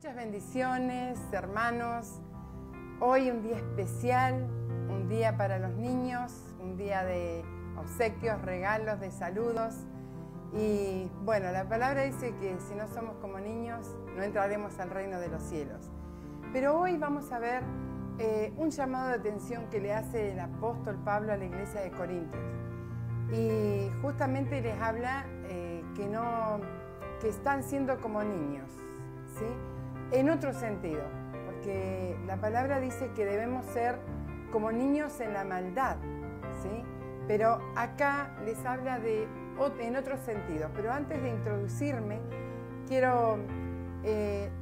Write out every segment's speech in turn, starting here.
Muchas bendiciones, hermanos. Hoy un día especial, un día para los niños, un día de obsequios, regalos, de saludos. Y bueno, la palabra dice que si no somos como niños, no entraremos al reino de los cielos. Pero hoy vamos a ver un llamado de atención que le hace el apóstol Pablo a la iglesia de Corintios. Y justamente les habla que están siendo como niños, ¿sí? En otro sentido, porque la palabra dice que debemos ser como niños en la maldad, ¿sí? Pero acá les habla en otro sentido. Pero antes de introducirme, quiero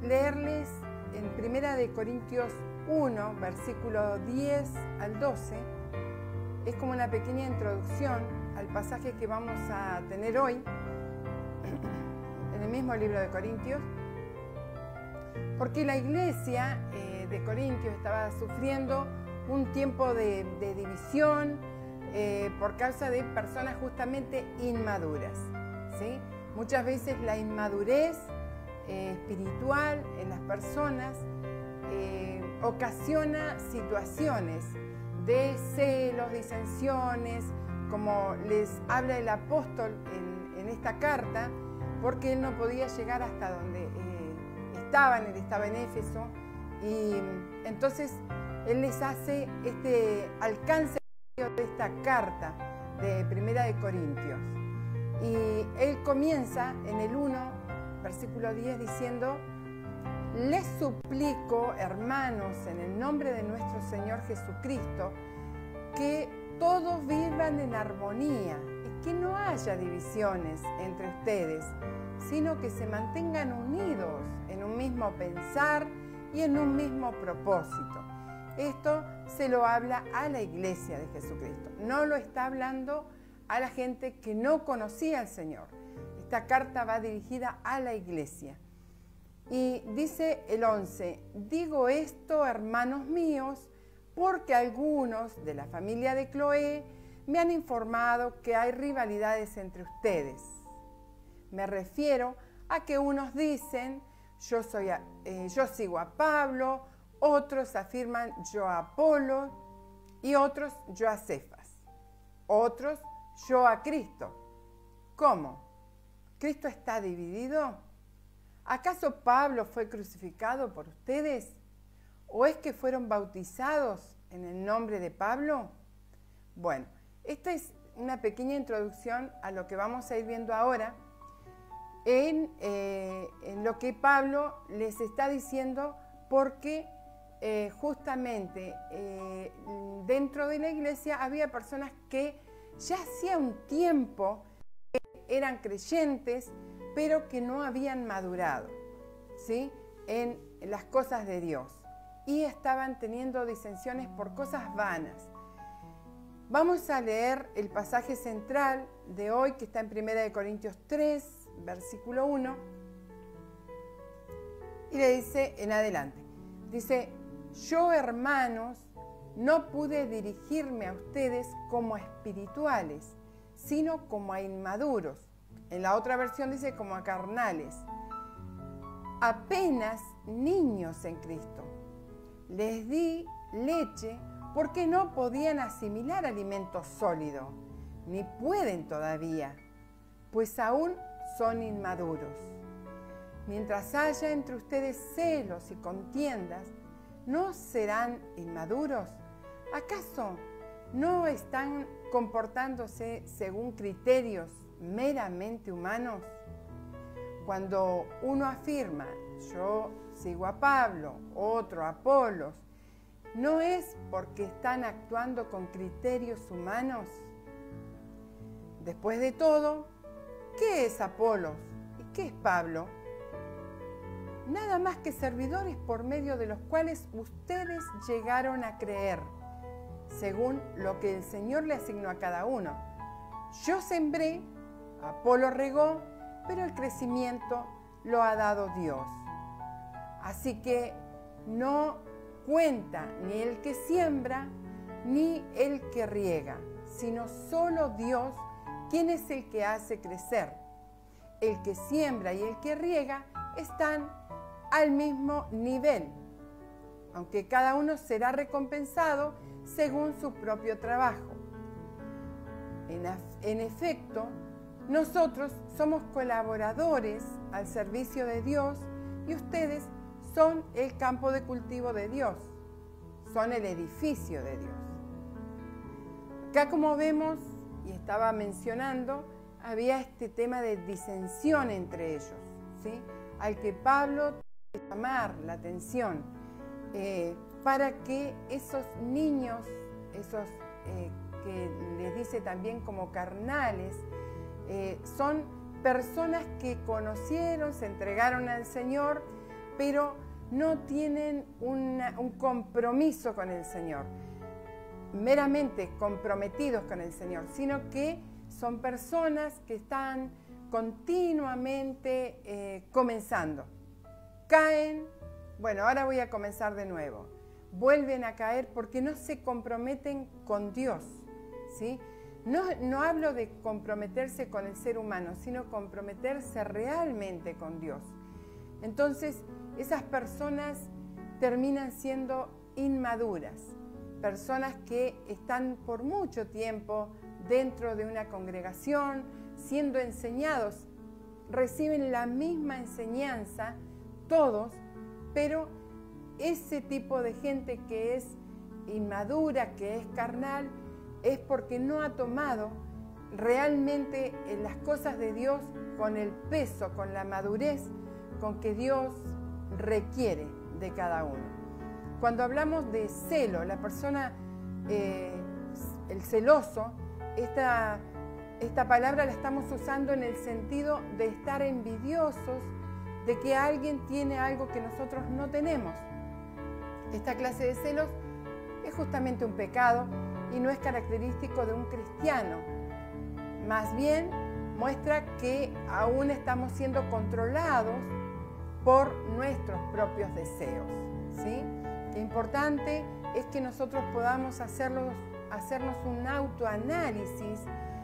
leerles en 1 Corintios 1, versículo 10 al 12. Es como una pequeña introducción al pasaje que vamos a tener hoy, en el mismo libro de Corintios, porque la iglesia de Corintios estaba sufriendo un tiempo de división por causa de personas justamente inmaduras, ¿sí? Muchas veces la inmadurez espiritual en las personas ocasiona situaciones de celos, disensiones, como les habla el apóstol en esta carta, porque él no podía llegar hasta donde él estaba en Éfeso, y entonces él les hace este alcance de esta carta de 1 Corintios. Y él comienza en el 1, versículo 10, diciendo: les suplico, hermanos, en el nombre de nuestro Señor Jesucristo, que todos vivan en armonía y que no haya divisiones entre ustedes, sino que se mantengan unidos en un mismo pensar y en un mismo propósito. Esto se lo habla a la iglesia de Jesucristo, no lo está hablando a la gente que no conocía al Señor. Esta carta va dirigida a la iglesia. Y dice el 11, digo esto, hermanos míos, porque algunos de la familia de Cloé me han informado que hay rivalidades entre ustedes. Me refiero a que unos dicen, yo sigo a Pablo, otros afirman yo a Apolo, y otros yo a Cefas, otros yo a Cristo. ¿Cómo? ¿Cristo está dividido? ¿Acaso Pablo fue crucificado por ustedes? ¿O es que fueron bautizados en el nombre de Pablo? Bueno, esta es una pequeña introducción a lo que vamos a ir viendo ahora en lo que Pablo les está diciendo, porque justamente dentro de la iglesia había personas que ya hacía un tiempo que eran creyentes, pero que no habían madurado, ¿sí?, en las cosas de Dios, y estaban teniendo disensiones por cosas vanas. Vamos a leer el pasaje central de hoy, que está en 1 Corintios 3, versículo 1, y le dice en adelante, dice: yo, hermanos, no pude dirigirme a ustedes como a espirituales, sino como a inmaduros. En la otra versión dice como a carnales, apenas niños en Cristo. Les di leche porque no podían asimilar alimento sólido, ni pueden todavía, pues aún son inmaduros. Mientras haya entre ustedes celos y contiendas, ¿no serán inmaduros? ¿Acaso no están comportándose según criterios meramente humanos? Cuando uno afirma, yo sigo a Pablo, otro a Apolos, ¿no es porque están actuando con criterios humanos? Después de todo, ¿qué es Apolos y qué es Pablo? Nada más que servidores por medio de los cuales ustedes llegaron a creer, según lo que el Señor le asignó a cada uno. Yo sembré, Apolo regó, pero el crecimiento lo ha dado Dios. Así que no cuenta ni el que siembra ni el que riega, sino solo Dios, quien es el que hace crecer. El que siembra y el que riega están al mismo nivel, aunque cada uno será recompensado según su propio trabajo. En efecto, nosotros somos colaboradores al servicio de Dios y ustedes son el campo de cultivo de Dios, son el edificio de Dios. Acá, como vemos y estaba mencionando, había este tema de disensión entre ellos, ¿sí? Al que Pablo tiene que llamar la atención para que esos niños, esos que les dice también como carnales, son personas que conocieron, se entregaron al Señor, pero no tienen un compromiso con el Señor, meramente comprometidos con el Señor, sino que son personas que están continuamente comenzando. Caen, bueno, ahora voy a comenzar de nuevo. Vuelven a caer porque no se comprometen con Dios, ¿sí? No hablo de comprometerse con el ser humano, sino comprometerse realmente con Dios. Entonces, esas personas terminan siendo inmaduras, personas que están por mucho tiempo dentro de una congregación, siendo enseñados, reciben la misma enseñanza todos, pero ese tipo de gente que es inmadura, que es carnal, es porque no ha tomado realmente las cosas de Dios con el peso, con la madurez con que Dios requiere de cada uno. Cuando hablamos de celo, la persona, el celoso, esta palabra la estamos usando en el sentido de estar envidiosos de que alguien tiene algo que nosotros no tenemos. Esta clase de celos es justamente un pecado y no es característico de un cristiano. Más bien muestra que aún estamos siendo controlados por nuestros propios deseos, ¿sí? Lo importante es que nosotros podamos hacernos un autoanálisis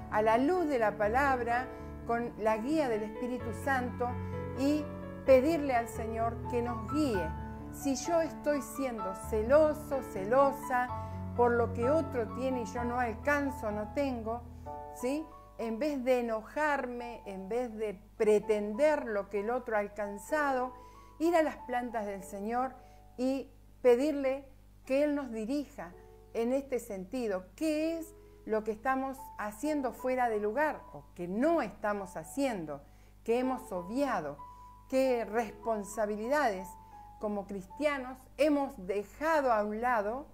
a la luz de la palabra, con la guía del Espíritu Santo, y pedirle al Señor que nos guíe. Si yo estoy siendo celoso, celosa por lo que otro tiene y yo no alcanzo, no tengo, ¿sí? En vez de enojarme, en vez de pretender lo que el otro ha alcanzado, ir a las plantas del Señor y pedirle que Él nos dirija en este sentido. ¿Qué es lo que estamos haciendo fuera de lugar o que no estamos haciendo, que hemos obviado? ¿Qué responsabilidades como cristianos hemos dejado a un lado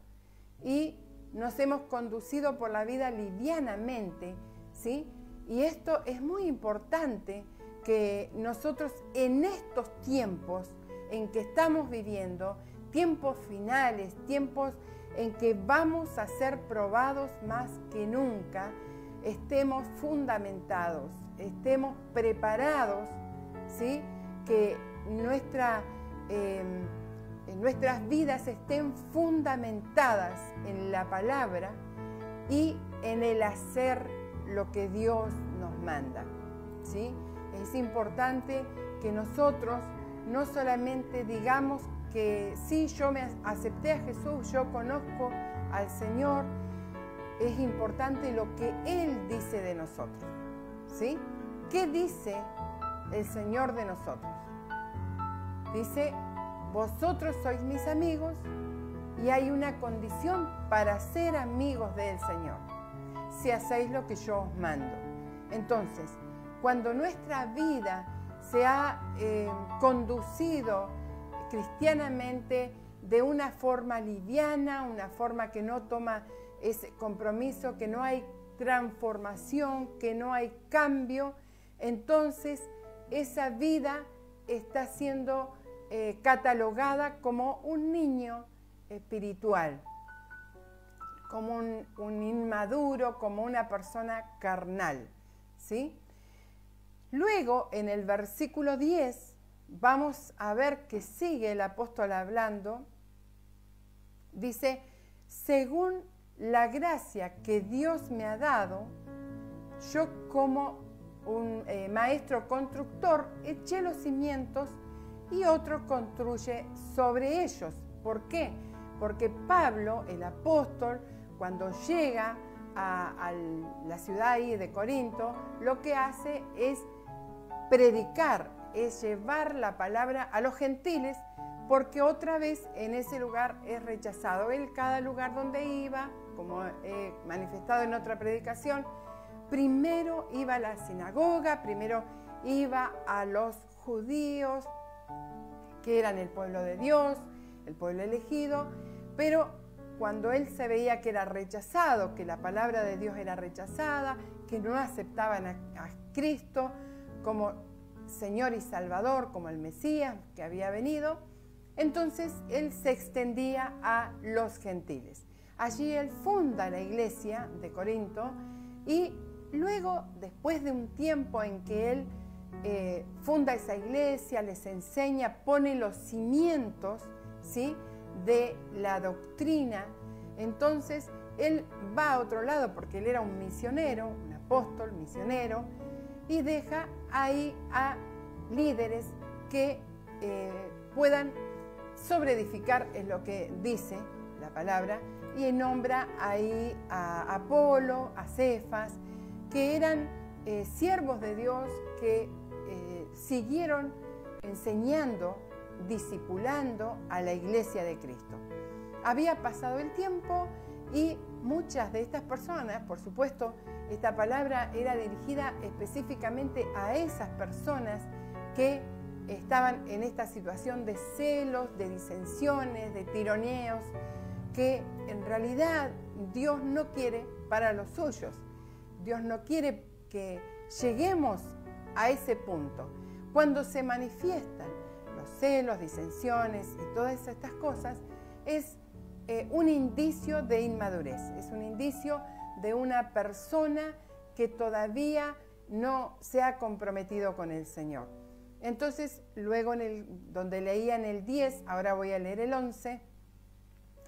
y nos hemos conducido por la vida livianamente, ¿sí? Y esto es muy importante, que nosotros en estos tiempos en que estamos viviendo, tiempos finales, tiempos en que vamos a ser probados más que nunca, estemos fundamentados, estemos preparados, ¿sí? Que nuestras vidas estén fundamentadas en la palabra y en el hacer lo que Dios nos manda, ¿sí? Es importante que nosotros no solamente digamos que sí, yo me acepté a Jesús, yo conozco al Señor. Es importante lo que Él dice de nosotros, ¿sí? ¿Qué dice el Señor de nosotros? Dice: vosotros sois mis amigos, y hay una condición para ser amigos del Señor: si hacéis lo que yo os mando. Entonces, cuando nuestra vida se ha conducido cristianamente de una forma liviana, una forma que no toma ese compromiso, que no hay transformación, que no hay cambio, entonces esa vida está siendo catalogada como un niño espiritual, como un inmaduro, como una persona carnal, ¿sí? Luego, en el versículo 10, vamos a ver que sigue el apóstol hablando. Dice: según la gracia que Dios me ha dado, yo como un maestro constructor eché los cimientos y otro construye sobre ellos. ¿Por qué? Porque Pablo, el apóstol, cuando llega a la ciudad ahí de Corinto, lo que hace es predicar, es llevar la palabra a los gentiles, porque otra vez en ese lugar es rechazado. Él, cada lugar donde iba, como he manifestado en otra predicación, primero iba a la sinagoga, primero iba a los judíos, que eran el pueblo de Dios, el pueblo elegido, pero cuando él se veía que era rechazado, que la palabra de Dios era rechazada, que no aceptaban a Cristo como Señor y Salvador, como el Mesías que había venido, entonces él se extendía a los gentiles. Allí él funda la iglesia de Corinto y luego, después de un tiempo en que él funda esa iglesia, les enseña, pone los cimientos, ¿sí?, de la doctrina, entonces él va a otro lado porque él era un misionero, un apóstol misionero, y deja ahí a líderes que puedan sobreedificar, es lo que dice la palabra, y nombra ahí a Apolo, a Cefas, que eran siervos de Dios que siguieron enseñando, discipulando a la iglesia de Cristo. Había pasado el tiempo y muchas de estas personas, por supuesto, esta palabra era dirigida específicamente a esas personas que estaban en esta situación de celos, de disensiones, de tironeos, que en realidad Dios no quiere para los suyos. Dios no quiere que lleguemos a ese punto. Cuando se manifiestan los celos, disensiones y todas estas cosas, es un indicio de inmadurez, es un indicio de una persona que todavía no se ha comprometido con el Señor. Entonces, luego donde leía en el 10, ahora voy a leer el 11,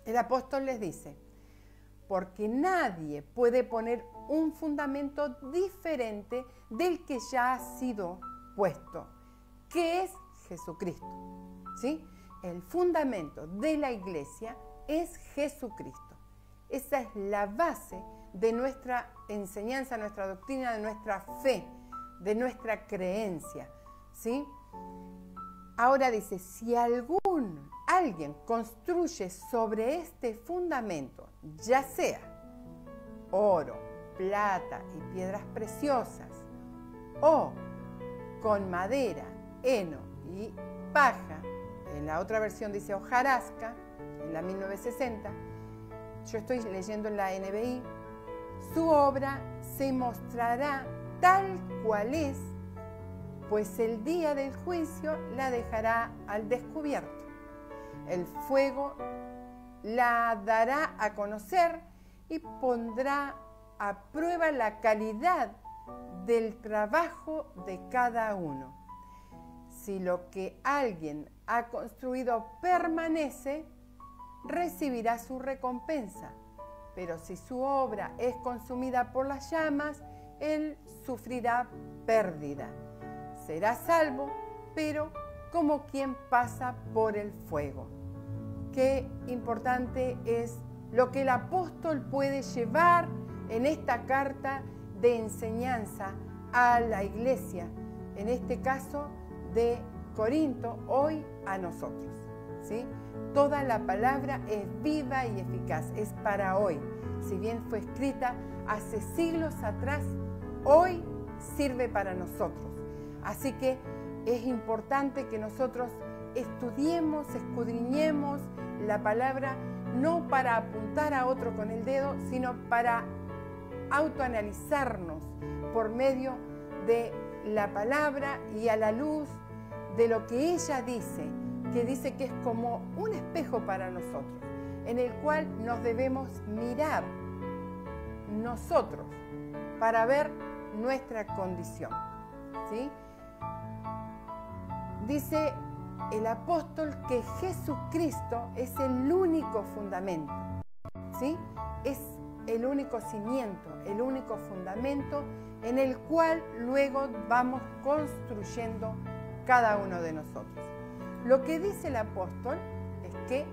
el apóstol les dice: porque nadie puede poner un fundamento diferente del que ya ha sido puesto, que es Jesucristo, ¿sí? El fundamento de la iglesia es Jesucristo. Esa es la base de nuestra enseñanza, nuestra doctrina, de nuestra fe, de nuestra creencia, ¿sí? Ahora dice, si alguien construye sobre este fundamento, ya sea oro, plata y piedras preciosas, o con madera, heno y paja, en la otra versión dice hojarasca, en la 1960, yo estoy leyendo en la NBI, su obra se mostrará tal cual es, pues el día del juicio la dejará al descubierto. El fuego la dará a conocer y pondrá a prueba la calidad del trabajo de cada uno. Si lo que alguien ha construido permanece, recibirá su recompensa, pero si su obra es consumida por las llamas, él sufrirá pérdida. Será salvo, pero como quien pasa por el fuego. Qué importante es lo que el apóstol puede llevar en esta carta de enseñanza a la iglesia, en este caso de Corinto, hoy a nosotros, ¿sí? Toda la palabra es viva y eficaz, es para hoy. Si bien fue escrita hace siglos atrás, hoy sirve para nosotros. Así que es importante que nosotros estudiemos, escudriñemos la palabra, no para apuntar a otro con el dedo, sino para autoanalizarnos por medio de la palabra y a la luz de lo que ella dice, que dice que es como un espejo para nosotros, en el cual nos debemos mirar nosotros para ver nuestra condición, ¿sí? Dice el apóstol que Jesucristo es el único fundamento, ¿sí? Es el único cimiento, el único fundamento en el cual luego vamos construyendo cada uno de nosotros. Lo que dice el apóstol es que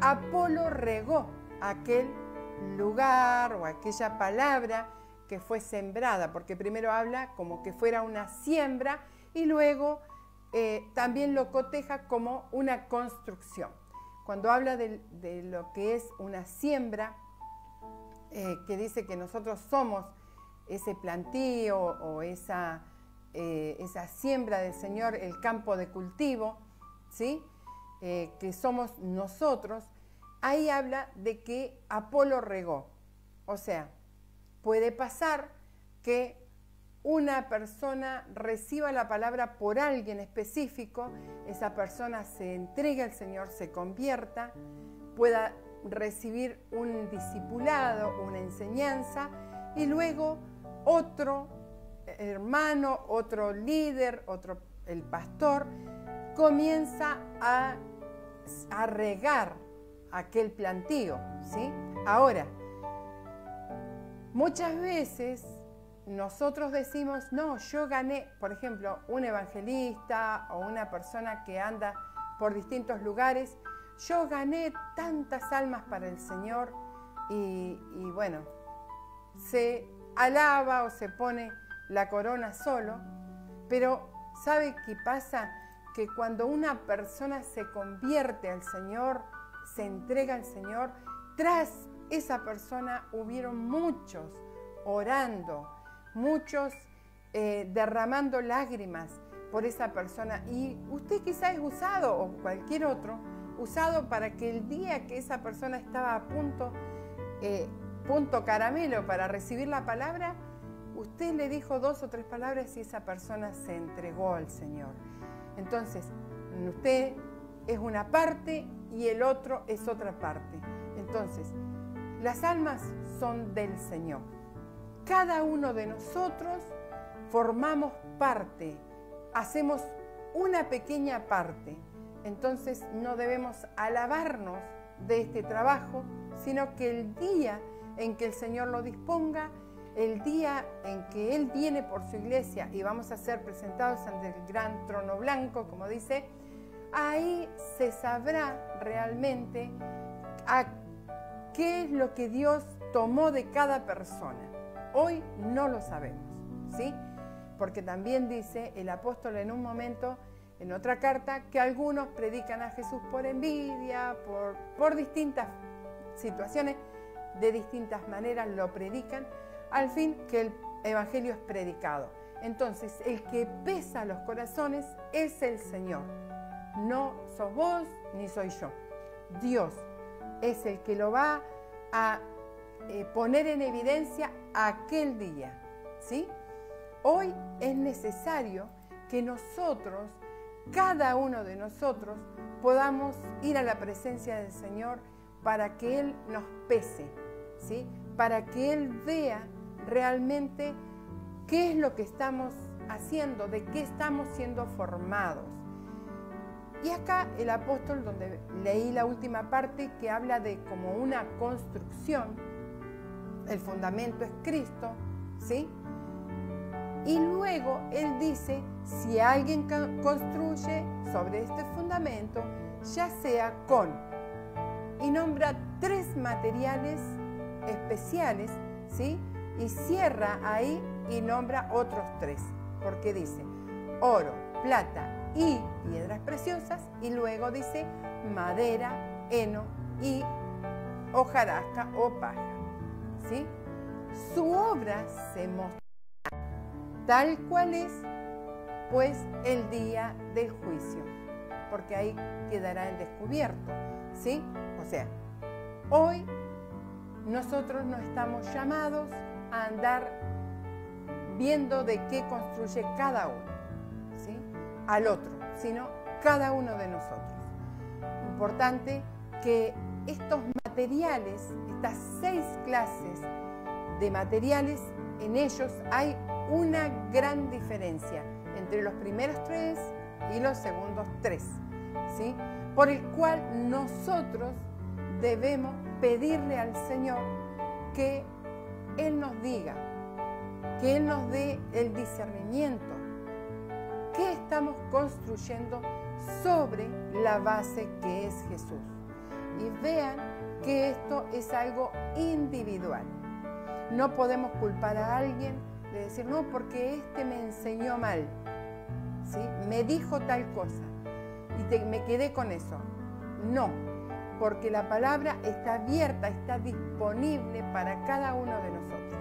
Apolo regó aquel lugar o aquella palabra que fue sembrada, porque primero habla como que fuera una siembra y luego también lo coteja como una construcción. Cuando habla de lo que es una siembra, que dice que nosotros somos ese plantío o esa siembra del Señor, el campo de cultivo, ¿sí? Que somos nosotros, ahí habla de que Apolo regó. O sea, puede pasar que una persona reciba la palabra por alguien específico, esa persona se entregue al Señor, se convierta, pueda recibir un discipulado, una enseñanza, y luego otro hermano, otro líder, el pastor, comienza a regar aquel plantío, ¿sí? Ahora, muchas veces nosotros decimos, no, yo gané, por ejemplo, un evangelista o una persona que anda por distintos lugares, yo gané tantas almas para el Señor y bueno, se alaba o se pone la corona solo, pero ¿sabe qué pasa? Que cuando una persona se convierte al Señor, se entrega al Señor, tras esa persona hubieron muchos orando, muchos derramando lágrimas por esa persona, y usted quizás es usado, o cualquier otro, usado para que el día que esa persona estaba a punto caramelo para recibir la palabra, usted le dijo 2 o 3 palabras y esa persona se entregó al Señor. Entonces, usted es una parte y el otro es otra parte. Entonces, las almas son del Señor. Cada uno de nosotros formamos parte, hacemos una pequeña parte. Entonces, no debemos alabarnos de este trabajo, sino que el día en que el Señor lo disponga, el día en que Él viene por su iglesia y vamos a ser presentados ante el gran trono blanco, como dice, ahí se sabrá realmente qué es lo que Dios tomó de cada persona. Hoy no lo sabemos, ¿sí? Porque también dice el apóstol en un momento, en otra carta, que algunos predican a Jesús por envidia, por distintas situaciones, de distintas maneras lo predican, al fin que el evangelio es predicado. Entonces, el que pesa los corazones es el Señor. No sos vos ni soy yo. Dios es el que lo va a poner en evidencia aquel día, ¿sí? Hoy es necesario que nosotros, cada uno de nosotros, podamos ir a la presencia del Señor para que Él nos pese, ¿sí? Para que Él vea realmente qué es lo que estamos haciendo, de qué estamos siendo formados. Y acá el apóstol, donde leí la última parte, que habla de como una construcción, el fundamento es Cristo, ¿sí? Y luego él dice, si alguien construye sobre este fundamento, ya sea con, y nombra 3 materiales especiales, ¿sí? Y cierra ahí y nombra otros 3, porque dice oro, plata y piedras preciosas, y luego dice madera, heno y hojarasca o paja, ¿sí? Su obra se mostrará tal cual es, pues, el día del juicio, porque ahí quedará en descubierto, ¿sí? O sea, hoy nosotros no estamos llamados a andar viendo de qué construye cada uno, ¿sí? Al otro, sino cada uno de nosotros. Importante que estos materiales, estas 6 clases de materiales, en ellos hay una gran diferencia entre los primeros 3 y los segundos 3, ¿sí? Por el cual nosotros debemos pedirle al Señor que Él nos diga, que Él nos dé el discernimiento, qué estamos construyendo sobre la base que es Jesús. Y vean que esto es algo individual. No podemos culpar a alguien de decir, no, porque este me enseñó mal, ¿sí? Me dijo tal cosa y me quedé con eso. No, porque la palabra está abierta, está disponible para cada uno de nosotros.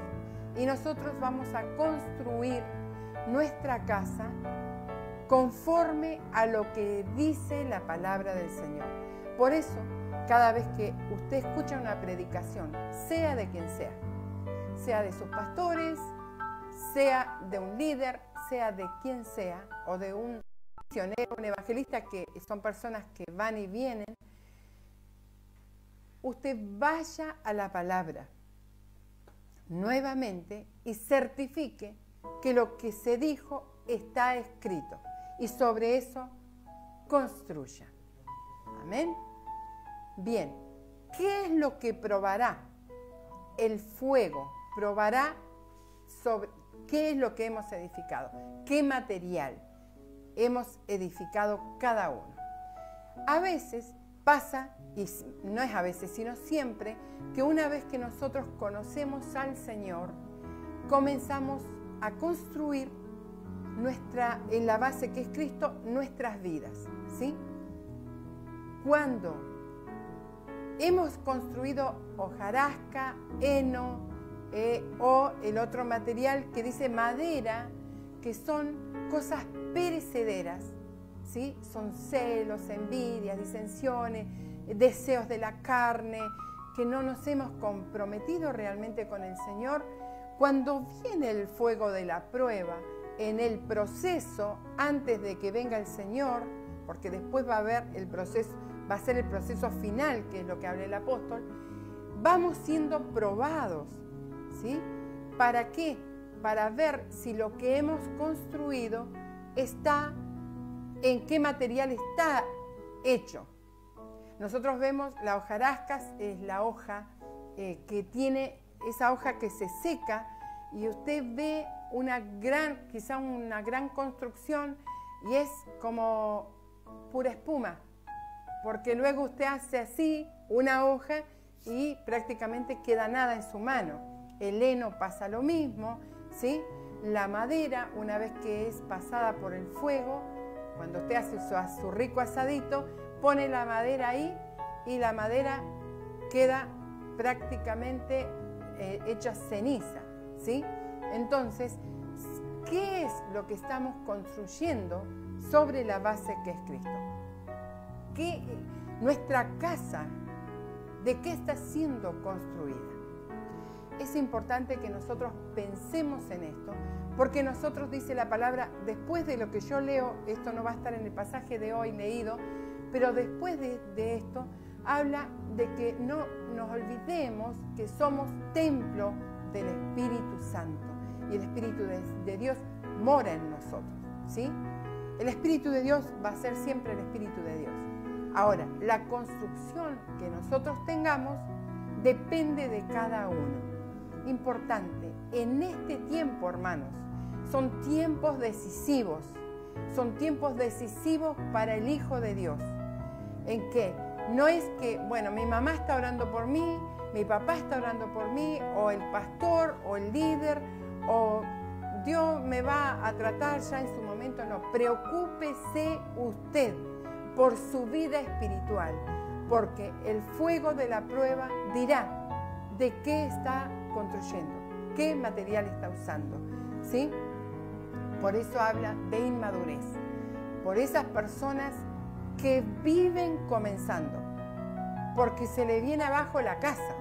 Y nosotros vamos a construir nuestra casa conforme a lo que dice la palabra del Señor. Por eso, cada vez que usted escucha una predicación, sea de quien sea de sus pastores, sea de un líder, sea de quien sea, o de un misionero, un evangelista, que son personas que van y vienen, usted vaya a la palabra nuevamente y certifique que lo que se dijo está escrito y sobre eso construya. Amén. Bien, ¿qué es lo que probará? El fuego probará sobre qué es lo que hemos edificado, qué material hemos edificado cada uno. A veces pasa, y no es a veces, sino siempre, que una vez que nosotros conocemos al Señor, comenzamos a construir en la base que es Cristo, nuestras vidas, ¿sí? Cuando hemos construido hojarasca, heno, o el otro material que dice madera, que son cosas perecederas, ¿sí? Son celos, envidias, disensiones, deseos de la carne, que no nos hemos comprometido realmente con el Señor. Cuando viene el fuego de la prueba, en el proceso, antes de que venga el Señor, porque después va a ser el proceso final, que es lo que habla el apóstol, vamos siendo probados, ¿sí? ¿Para qué? Para ver si lo que hemos construido en qué material está hecho. Nosotros vemos la hojarasca, es la hoja que tiene esa hoja que se seca y usted ve quizá una gran construcción y es como pura espuma, porque luego usted hace así una hoja y prácticamente queda nada en su mano. El heno pasa lo mismo, ¿sí? La madera, una vez que es pasada por el fuego, cuando usted hace su rico asadito, pone la madera ahí y la madera queda prácticamente hecha ceniza, ¿sí? Entonces, ¿qué es lo que estamos construyendo sobre la base que es Cristo? Nuestra casa, ¿de qué está siendo construida? Es importante que nosotros pensemos en esto, porque nosotros, dice la palabra, después de lo que yo leo, esto no va a estar en el pasaje de hoy leído, pero después de esto, habla de que no nos olvidemos que somos templo del Espíritu Santo y el Espíritu de Dios mora en nosotros, ¿sí? El Espíritu de Dios va a ser siempre el Espíritu de Dios. Ahora, la construcción que nosotros tengamos depende de cada uno. Importante, en este tiempo, hermanos, son tiempos decisivos para el Hijo de Dios. ¿En qué? No es que, bueno, mi mamá está orando por mí, mi papá está orando por mí, o el pastor, o el líder, o Dios me va a tratar ya en su momento. No, preocúpese usted por su vida espiritual, porque el fuego de la prueba dirá de qué está construyendo, qué material está usando, ¿sí? Por eso habla de inmadurez, por esas personas que viven comenzando, porque se le viene abajo la casa,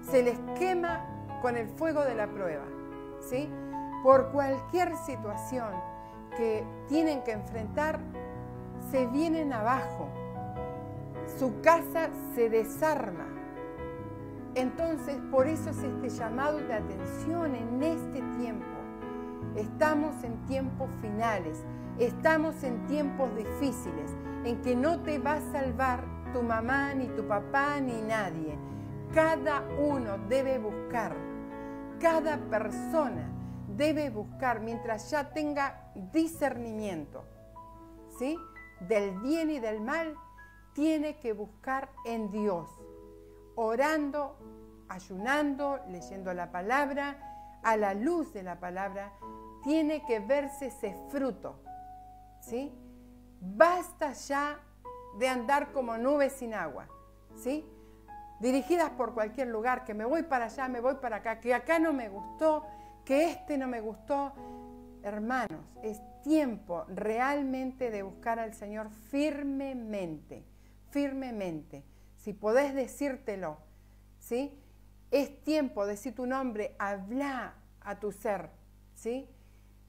se les quema con el fuego de la prueba, ¿sí? Por cualquier situación que tienen que enfrentar, se vienen abajo, su casa se desarma. Entonces, por eso es este llamado de atención en este tiempo. Estamos en tiempos finales, estamos en tiempos difíciles, en que no te va a salvar tu mamá, ni tu papá, ni nadie. Cada uno debe buscar, cada persona debe buscar, mientras ya tenga discernimiento, ¿sí? del bien y del mal, tiene que buscar en Dios, orando, ayunando, leyendo la palabra, a la luz de la palabra, tiene que verse ese fruto, ¿sí? Basta ya de andar como nubes sin agua, ¿sí? Dirigidas por cualquier lugar, que me voy para allá, me voy para acá, que acá no me gustó, que este no me gustó. Hermanos, es tiempo realmente de buscar al Señor firmemente, firmemente. Si podés decírtelo, ¿sí? Es tiempo de decir tu nombre, habla a tu ser, ¿sí?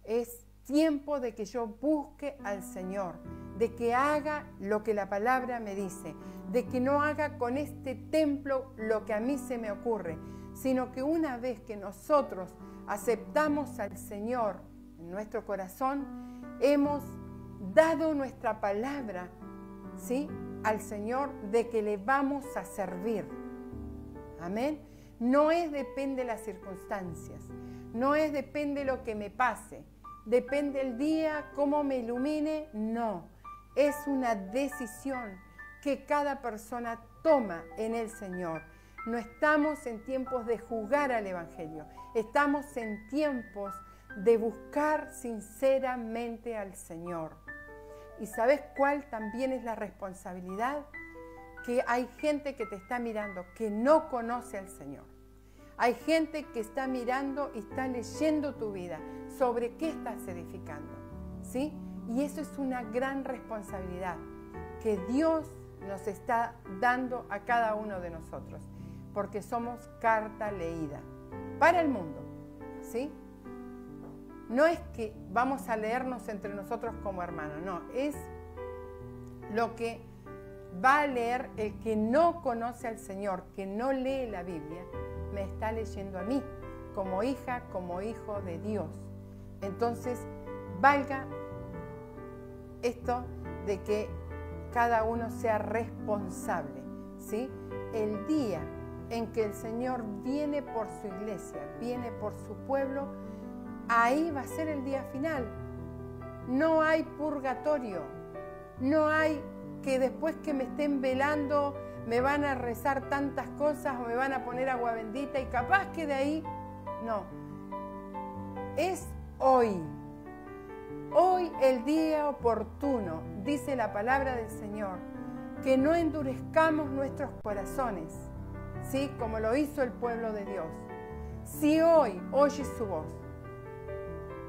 Es tiempo de que yo busque al Señor, de que haga lo que la palabra me dice, de que no haga con este templo lo que a mí se me ocurre, sino que una vez que nosotros aceptamos al Señor en nuestro corazón, hemos dado nuestra palabra, ¿sí?, al Señor de que le vamos a servir. Amén. No es depende de las circunstancias, no es depende de lo que me pase, depende el día, cómo me ilumine, no. Es una decisión que cada persona toma en el Señor. No estamos en tiempos de jugar al Evangelio, estamos en tiempos de buscar sinceramente al Señor. ¿Y sabes cuál también es la responsabilidad? Que hay gente que te está mirando que no conoce al Señor. Hay gente que está mirando y está leyendo tu vida, sobre qué estás edificando, ¿sí? Y eso es una gran responsabilidad que Dios nos está dando a cada uno de nosotros, porque somos carta leída para el mundo, ¿sí? No es que vamos a leernos entre nosotros como hermanos, no, es lo que va a leer el que no conoce al Señor, que no lee la Biblia, me está leyendo a mí, como hija, como hijo de Dios. Entonces, valga esto de que cada uno sea responsable, ¿sí? El día en que el Señor viene por su iglesia, viene por su pueblo, ahí va a ser el día final. No hay purgatorio, no hay que después que me estén velando me van a rezar tantas cosas o me van a poner agua bendita y capaz que de ahí, no. Es hoy el día oportuno, dice la palabra del Señor, que no endurezcamos nuestros corazones, ¿sí? Como lo hizo el pueblo de Dios. Si hoy oyes su voz,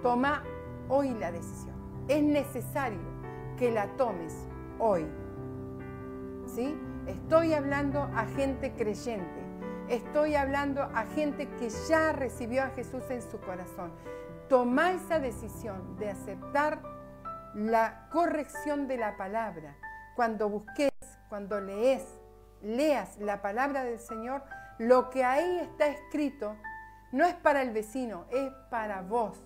toma hoy la decisión. Es necesario que la tomes hoy, ¿sí? Estoy hablando a gente creyente, estoy hablando a gente que ya recibió a Jesús en su corazón. Toma esa decisión de aceptar la corrección de la palabra. Cuando busques, cuando leas la palabra del Señor, lo que ahí está escrito no es para el vecino, es para vos,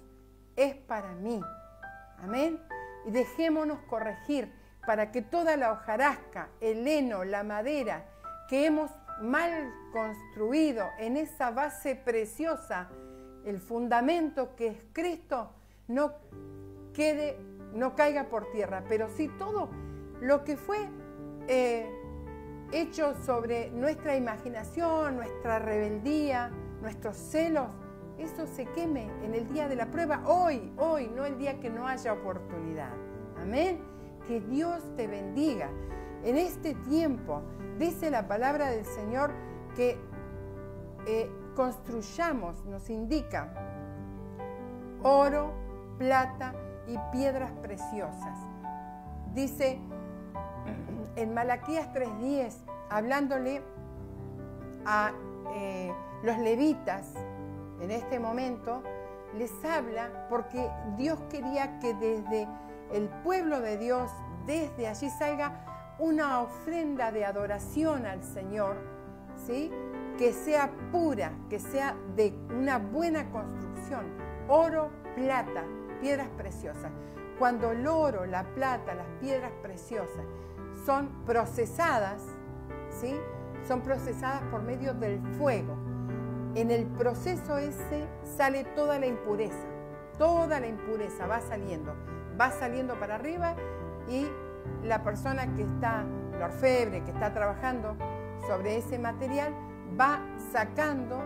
es para mí. Amén. Y dejémonos corregir para que toda la hojarasca, el heno, la madera que hemos mal construido en esa base preciosa, el fundamento que es Cristo, no caiga por tierra, pero sí todo lo que fue hecho sobre nuestra imaginación, nuestra rebeldía, nuestros celos, eso se queme en el día de la prueba, hoy, no el día que no haya oportunidad. Amén. Que Dios te bendiga. En este tiempo, dice la palabra del Señor que construyamos, nos indica, oro, plata y piedras preciosas. Dice en Malaquías 3:10, hablándole a los levitas, en este momento, les habla porque Dios quería que desde el pueblo de Dios, desde allí salga una ofrenda de adoración al Señor, ¿sí? Que sea pura, que sea de una buena construcción, oro, plata, piedras preciosas. Cuando el oro, la plata, las piedras preciosas son procesadas, ¿sí? Son procesadas por medio del fuego. En el proceso ese sale toda la impureza va saliendo para arriba y la persona que está, el orfebre, que está trabajando sobre ese material, va sacando,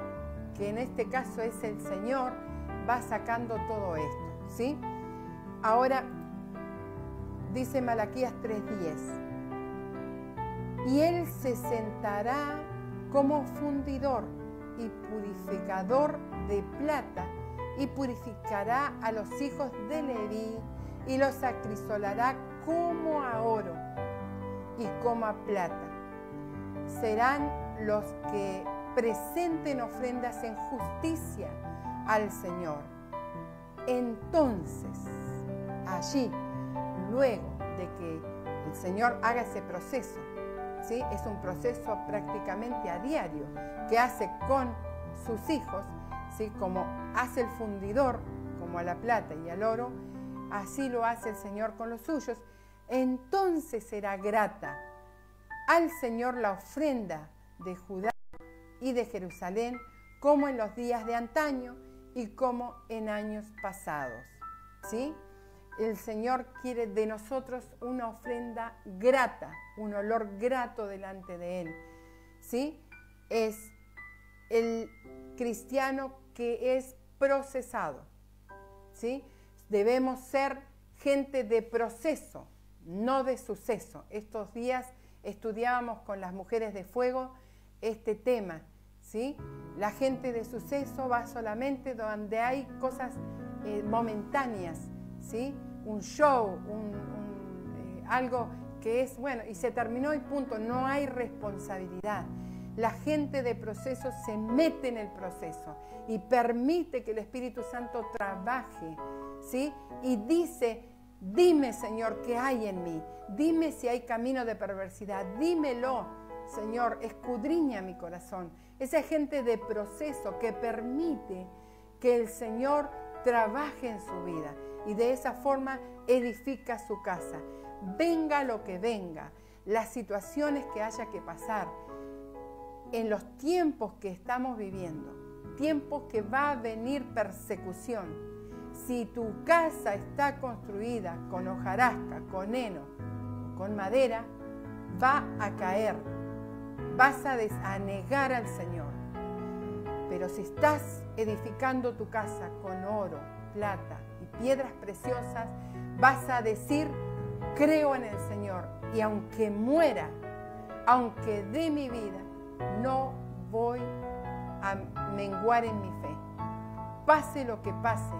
que en este caso es el Señor, va sacando todo esto, ¿sí? Ahora, dice Malaquías 3:10, y Él se sentará como fundidor y purificador de plata, y purificará a los hijos de Leví, y los acrisolará como a oro y como a plata. Serán los que presenten ofrendas en justicia al Señor. Entonces, allí, luego de que el Señor haga ese proceso, ¿sí? Es un proceso prácticamente a diario que hace con sus hijos, ¿sí? Como hace el fundidor, como a la plata y al oro, así lo hace el Señor con los suyos. Entonces será grata al Señor la ofrenda de Judá y de Jerusalén, como en los días de antaño y como en años pasados, ¿sí? El Señor quiere de nosotros una ofrenda grata, un olor grato delante de Él, ¿sí? Es el cristiano que es procesado, ¿sí? Debemos ser gente de proceso, no de suceso. Estos días estudiábamos con las mujeres de fuego este tema, ¿sí? La gente de suceso va solamente donde hay cosas momentáneas, ¿sí? Un show, algo que es bueno y se terminó y punto, no hay responsabilidad. La gente de proceso se mete en el proceso y permite que el Espíritu Santo trabaje, ¿sí? Y dice, dime, Señor, qué hay en mí. Dime si hay camino de perversidad. Dímelo, Señor, escudriña mi corazón. Esa gente de proceso que permite que el Señor trabaje en su vida y de esa forma edifica su casa. Venga lo que venga, las situaciones que haya que pasar, en los tiempos que estamos viviendo, tiempos que va a venir persecución. Si tu casa está construida con hojarasca, con heno, con madera, va a caer, vas a negar al Señor. Pero si estás edificando tu casa con oro, plata y piedras preciosas, vas a decir, creo en el Señor y aunque muera, aunque dé mi vida, no voy a menguar en mi fe. Pase lo que pase,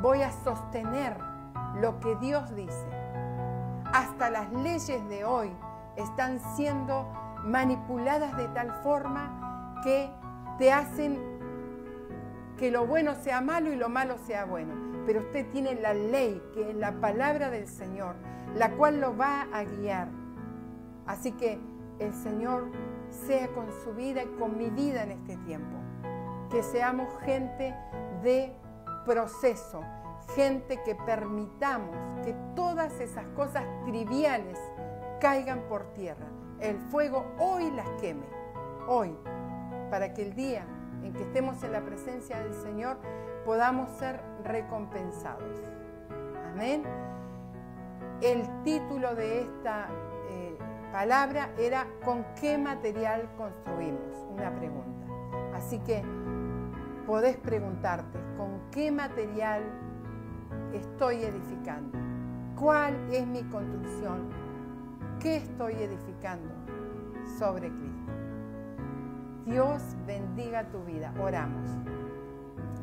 voy a sostener lo que Dios dice. Hasta las leyes de hoy están siendo manipuladas de tal forma que te hacen que lo bueno sea malo y lo malo sea bueno. Pero usted tiene la ley, que es la palabra del Señor, la cual lo va a guiar. Así que el Señor sea con su vida y con mi vida en este tiempo. Que seamos gente de proceso, gente que permitamos que todas esas cosas triviales caigan por tierra. El fuego hoy las queme, hoy, para que el día en que estemos en la presencia del Señor podamos ser recompensados. Amén. El título de esta palabra era ¿con qué material construimos? Una pregunta. Así que podés preguntarte, ¿con qué material estoy edificando? ¿Cuál es mi construcción? ¿Qué estoy edificando sobre Cristo? Dios bendiga tu vida. Oramos.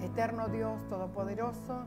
Eterno Dios Todopoderoso,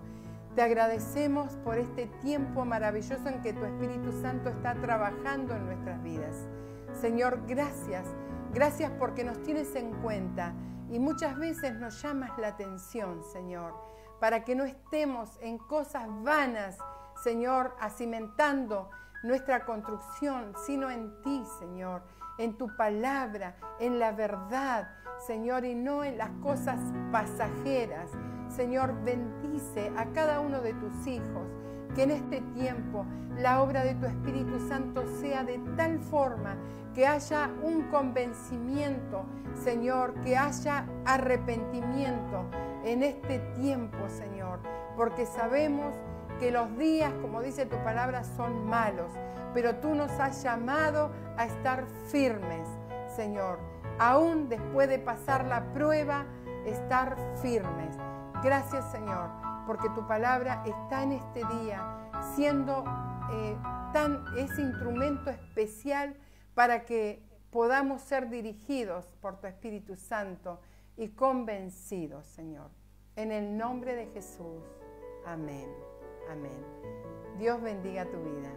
te agradecemos por este tiempo maravilloso en que tu Espíritu Santo está trabajando en nuestras vidas. Señor, gracias. Gracias porque nos tienes en cuenta y muchas veces nos llamas la atención, Señor, para que no estemos en cosas vanas, Señor, acimentando nuestra construcción, sino en ti, Señor, en tu palabra, en la verdad, Señor, y no en las cosas pasajeras. Señor, bendice a cada uno de tus hijos, que en este tiempo la obra de tu Espíritu Santo sea de tal forma que haya un convencimiento, Señor, que haya arrepentimiento en este tiempo, Señor, porque sabemos que los días, como dice tu palabra, son malos, pero tú nos has llamado a estar firmes, Señor. Aún después de pasar la prueba, estar firmes. Gracias, Señor, porque tu palabra está en este día siendo ese instrumento especial para que podamos ser dirigidos por tu Espíritu Santo y convencidos, Señor. En el nombre de Jesús. Amén. Amén. Dios bendiga tu vida.